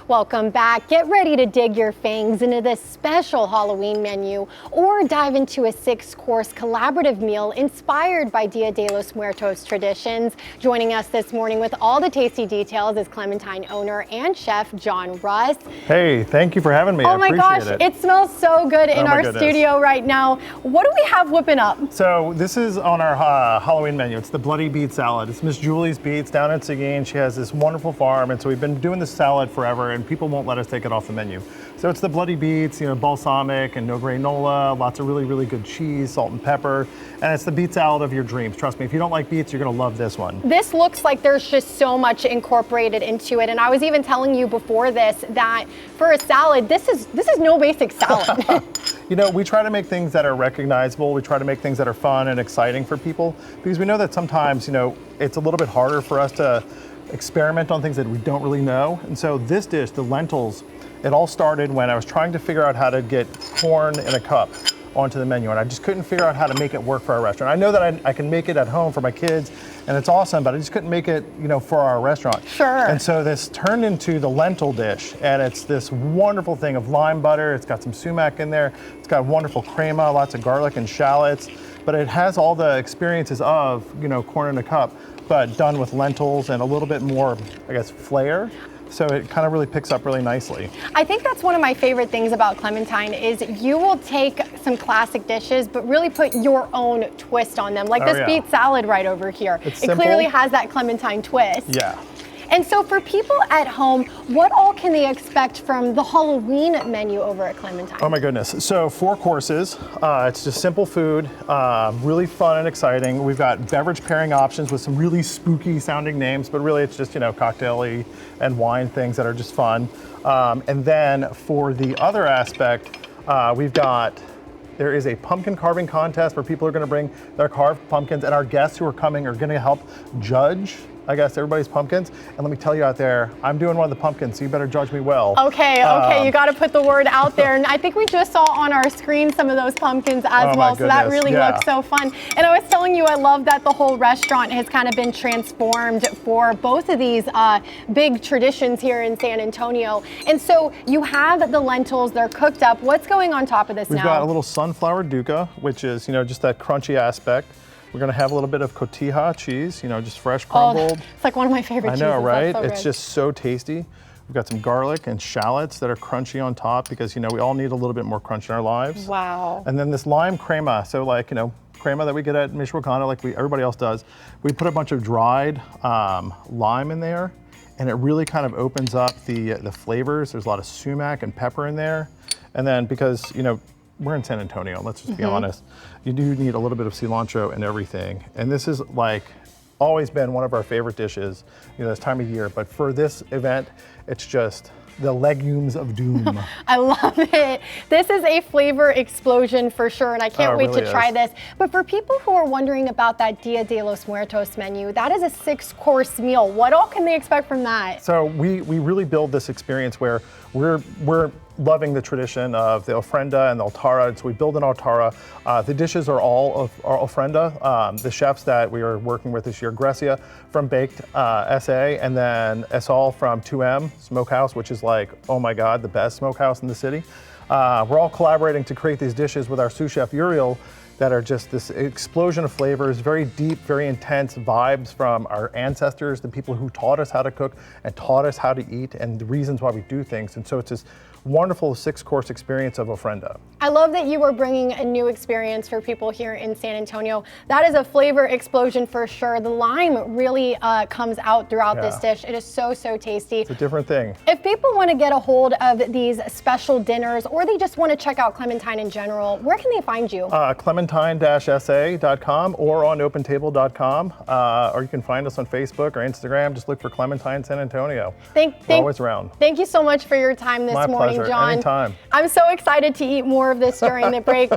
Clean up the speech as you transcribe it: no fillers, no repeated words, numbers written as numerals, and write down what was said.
Welcome back. Get ready to dig your fangs into this special Halloween menu or dive into a 6-course collaborative meal inspired by Dia de los Muertos traditions. Joining us this morning with all the tasty details is Clementine owner and chef John Russ. Hey, thank you for having me. Oh my gosh, it smells so good in our studio right now. What do we have whipping up? So this is on our Halloween menu. It's the bloody beet salad. It's Miss Julie's Beets down in Seguin. She has this wonderful farm, and so we've been doing this salad forever, and people won't let us take it off the menu. So it's the bloody beets, balsamic and no granola, lots of really good cheese, salt and pepper, and it's the beet salad of your dreams. Trust me, if you don't like beets, you're gonna love this one. This looks like there's just so much incorporated into it, and I was even telling you before this that for a salad, this is no basic salad. We try to make things that are recognizable. We try to make things that are fun and exciting for people, because we know that sometimes, it's a little bit harder for us to experiment on things that we don't really know. And so this dish, the lentils, it all started when I was trying to figure out how to get corn in a cup onto the menu, and I just couldn't figure out how to make it work for our restaurant. I know that I can make it at home for my kids, and it's awesome, but I just couldn't make it, for our restaurant. Sure. And so this turned into the lentil dish, and it's this wonderful thing of lime butter. It's got some sumac in there. It's got wonderful crema, lots of garlic and shallots, but it has all the experiences of, corn in a cup, but done with lentils and a little bit more, I guess, flair. So it kind of really picks up really nicely. I think that's one of my favorite things about Clementine is you will take some classic dishes, but really put your own twist on them. Like this beet salad right over here. It's it clearly has that Clementine twist. Yeah. And so for people at home, what all can they expect from the Halloween menu over at Clementine? Oh my goodness. So 4 courses. It's just simple food, really fun and exciting. We've got beverage pairing options with some really spooky sounding names, but really it's just, cocktail-y and wine things that are just fun. And then for the other aspect, there is a pumpkin carving contest where people are going to bring their carved pumpkins, and our guests who are coming are going to help judge, I guess, everybody's pumpkins. And let me tell you out there, I'm doing one of the pumpkins, so you better judge me well. Okay, you got to put the word out there. And I think we just saw on our screen some of those pumpkins as well, so that really looks so fun. And I was telling you, I love that the whole restaurant has kind of been transformed for both of these big traditions here in San Antonio. And so you have the lentils, they're cooked up. What's going on top of this now? We've got a little sunflower duca, which is, just that crunchy aspect. We're gonna have a little bit of cotija cheese, just fresh crumbled. It's like one of my favorite cheeses. I know, right? So it's just so tasty. We've got some garlic and shallots that are crunchy on top because, we all need a little bit more crunch in our lives. Wow. And then this lime crema, so like, crema that we get at Michoacana like everybody else does. We put a bunch of dried lime in there, and it really kind of opens up the flavors. There's a lot of sumac and pepper in there. And then because, we're in San Antonio, let's just be honest. You do need a little bit of cilantro and everything. And this is like always been one of our favorite dishes, this time of year. But for this event, it's just the legumes of doom. I love it. This is a flavor explosion for sure, and I can't wait to try this. But for people who are wondering about that Dia de los Muertos menu, that is a 6-course meal. What all can they expect from that? So we really build this experience where we're loving the tradition of the ofrenda and the altara. So we build an altara. The dishes are all of our ofrenda. The chefs that we are working with this year, Grecia from Baked SA, and then Esal from 2M Smokehouse, which is like, oh my God, the best smokehouse in the city. We're all collaborating to create these dishes with our sous chef Uriel that are just this explosion of flavors, very deep, very intense vibes from our ancestors, the people who taught us how to cook and taught us how to eat and the reasons why we do things. And so it's this wonderful 6-course experience of ofrenda. I love that you are bringing a new experience for people here in San Antonio. That is a flavor explosion for sure. The lime really comes out throughout this dish. It is so tasty. It's a different thing. If people want to get a hold of these special dinners, or they just want to check out Clementine in general, where can they find you? Clementine-sa.com or on opentable.com, or you can find us on Facebook or Instagram. Just look for Clementine San Antonio. We're always around. Thank you so much for your time this morning, pleasure. John. Anytime. I'm so excited to eat more of this during the break.